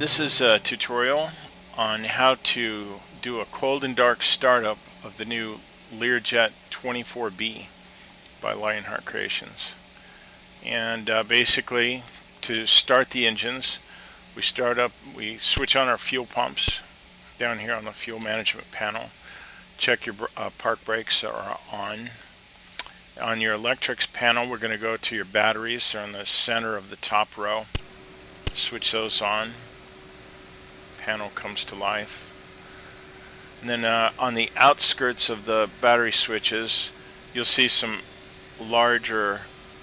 This is a tutorial on how to do a cold and dark startup of the new Learjet 24B by Lionheart Creations. And basically, to start the engines, we switch on our fuel pumps down here on the fuel management panel. Check your park brakes are on. On your electrics panel, we're going to go to your batteries. They're on the center of the top row. Switch those on. Panel comes to life. And then on the outskirts of the battery switches, you'll see some larger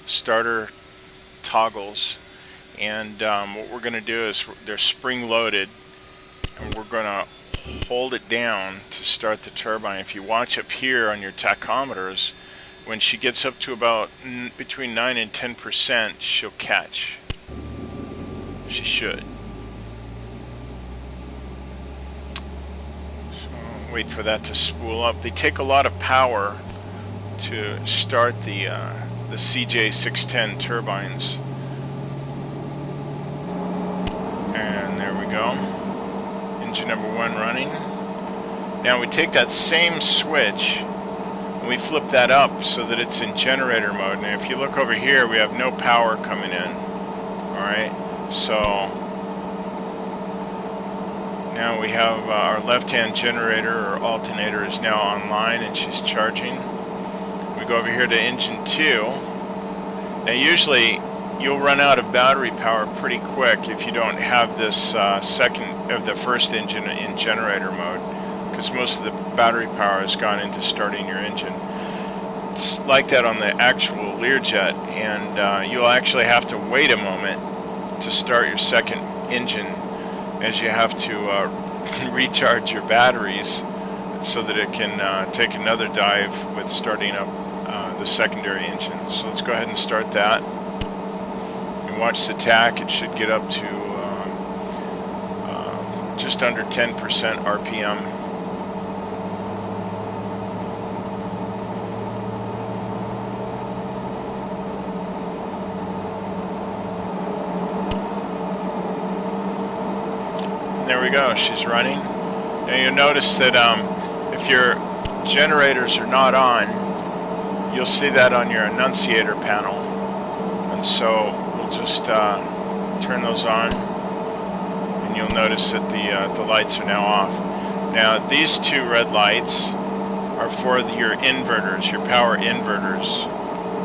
starter toggles. And what we're going to do is they're spring loaded, and we're going to hold it down to start the turbine. If you watch up here on your tachometers, when she gets up to about between 9 and 10%, she'll catch. She should. So wait for that to spool up. They take a lot of power to start the CJ610 turbines. And there we go. Engine number 1 running. Now we take that same switch and we flip that up so that it's in generator mode. And if you look over here, we have no power coming in. Alright, so now we have our left-hand generator or alternator is now online and she's charging. We go over here to engine 2. Now usually you'll run out of battery power pretty quick if you don't have this the first engine in generator mode, because most of the battery power has gone into starting your engine. It's like that on the actual Learjet, and you'll actually have to wait a moment to start your second engine, as you have to recharge your batteries so that it can take another dive with starting up the secondary engine. So let's go ahead and start that. Watch the tach. It should get up to just under 10% RPM. And there we go. She's running. Now you'll notice that if your generators are not on, you'll see that on your annunciator panel. And so just turn those on, and you'll notice that the lights are now off. Now these two red lights are for your inverters, your power inverters.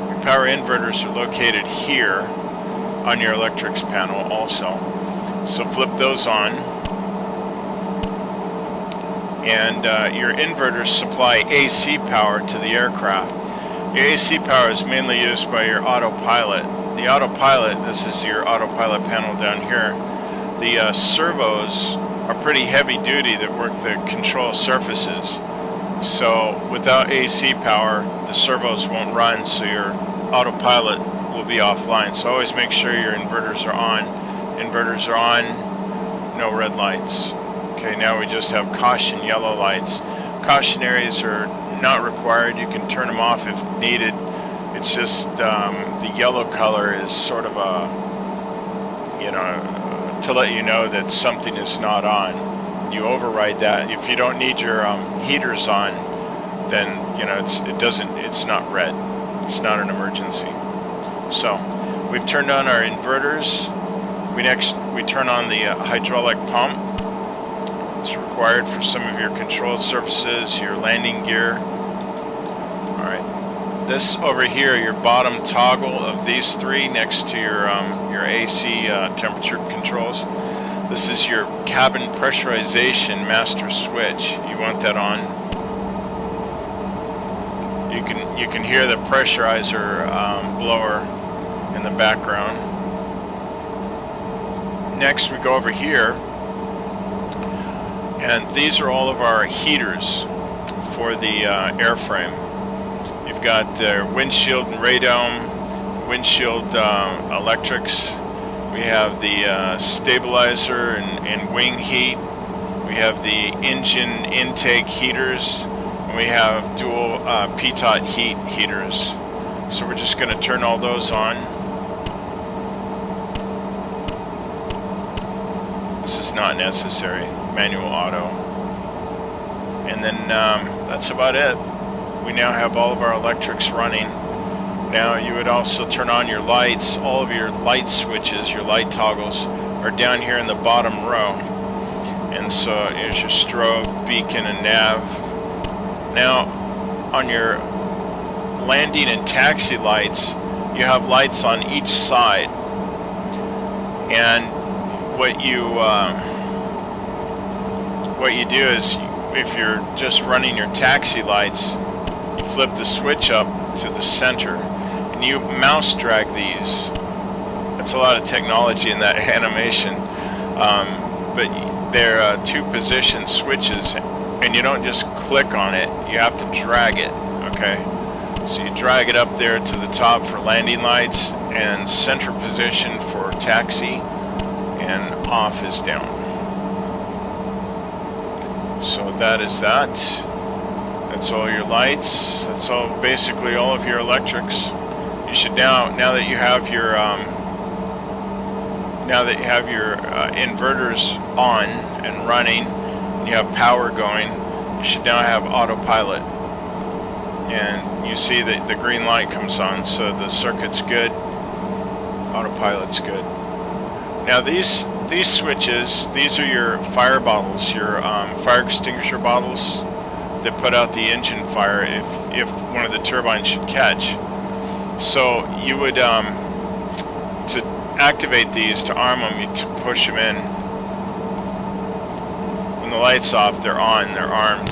Your power inverters are located here on your electrics panel also. So flip those on, and your inverters supply AC power to the aircraft. Your AC power is mainly used by your autopilot. The autopilot, this is your autopilot panel down here. The servos are pretty heavy duty that work the control surfaces. So without AC power, the servos won't run, so your autopilot will be offline. So always make sure your inverters are on. Inverters are on, no red lights. Okay, now we just have caution yellow lights. Cautionaries are not required. You can turn them off if needed. It's just the yellow color is sort of a, to let you know that something is not on. You override that. If you don't need your heaters on, then it's not red. It's not an emergency. So we've turned on our inverters. We turn on the hydraulic pump. It's required for some of your controlled surfaces, your landing gear. All right. This over here, your bottom toggle of these three next to your AC temperature controls. This is your cabin pressurization master switch. You want that on. You can hear the pressurizer blower in the background. Next, we go over here, and these are all of our heaters for the airframe. You've got windshield and radome, windshield electrics. We have the stabilizer and wing heat. We have the engine intake heaters. And we have dual pitot heat heaters. So we're just going to turn all those on. This is not necessary. Manual auto. And then that's about it. We now have all of our electrics running. Now you would also turn on your lights. All of your light switches, your light toggles, are down here in the bottom row. And so here's your strobe, beacon, and nav. Now on your landing and taxi lights, you have lights on each side. And what you do is, if you're just running your taxi lights, you flip the switch up to the center and you mouse drag these. That's a lot of technology in that animation, but they're two position switches, and you don't just click on it, you have to drag it. Okay, so you drag it up there to the top for landing lights, and center position for taxi, and off is down. So that is that. That's all your lights. That's all, basically all of your electrics. You should now that you have your inverters on and running, and you have power going, you should now have autopilot. And you see that the green light comes on, so the circuit's good, autopilot's good. Now these switches, these are your fire bottles, your fire extinguisher bottles that put out the engine fire if one of the turbines should catch. So you would, to activate these, to arm them, you push them in. When the light's off, they're on, they're armed.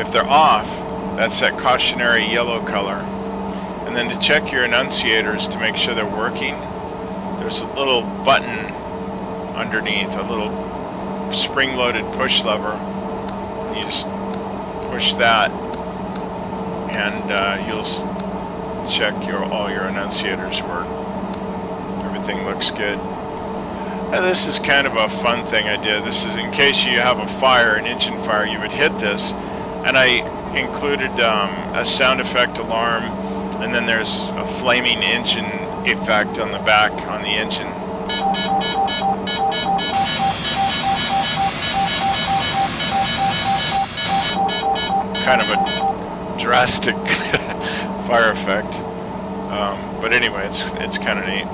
If they're off, that's that cautionary yellow color. And then to check your annunciators to make sure they're working, there's a little button underneath, a little spring-loaded push lever. You just push that, and you'll check all your annunciators work. Everything looks good. Now this is kind of a fun thing I did. This is in case you have a fire, an engine fire, you would hit this, and I included a sound effect alarm, and then there's a flaming engine effect on the back on the engine. Kind of a drastic fire effect, but anyway, it's kind of neat.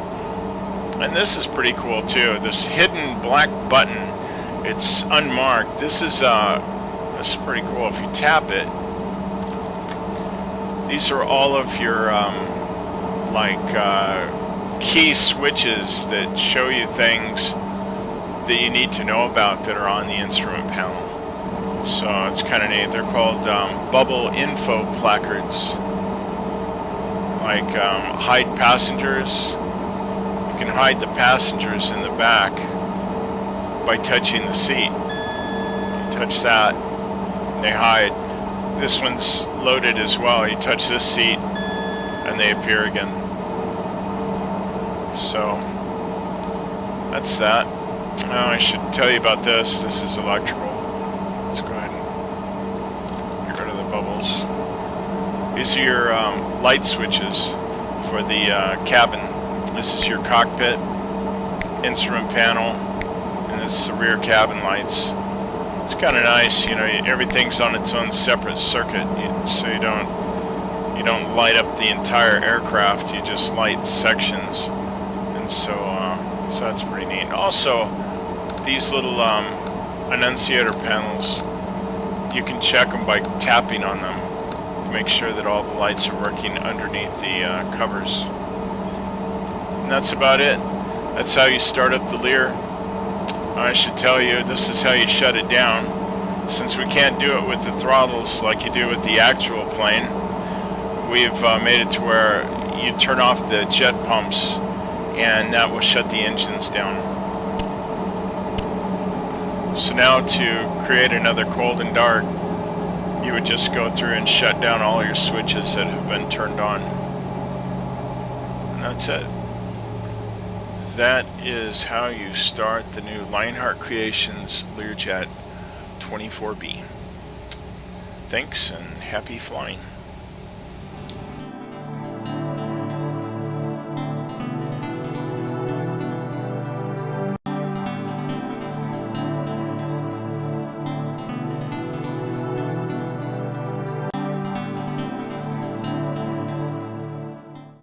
And this is pretty cool too. This hidden black button, it's unmarked. This is pretty cool. If you tap it, these are all of your key switches that show you things that you need to know about that are on the instrument panel. So it's kind of neat. They're called bubble info placards. Like hide passengers. You can hide the passengers in the back by touching the seat. You touch that, they hide. This one's loaded as well. You touch this seat and they appear again. So that's that. Now I should tell you about this. This is electrical. Let's go ahead and get rid of the bubbles. These are your light switches for the cabin. This is your cockpit, instrument panel, and this is the rear cabin lights. It's kind of nice, you know, everything's on its own separate circuit, so you don't light up the entire aircraft. You just light sections, and so that's pretty neat. Also, these little annunciator panels, you can check them by tapping on them to make sure that all the lights are working underneath the covers. And that's about it. That's how you start up the Lear. I should tell you, this is how you shut it down. Since we can't do it with the throttles like you do with the actual plane, we've made it to where you turn off the jet pumps and that will shut the engines down. So now to create another cold and dark, you would just go through and shut down all your switches that have been turned on. And that's it. That is how you start the new Lionheart Creations Learjet 24B. Thanks and happy flying.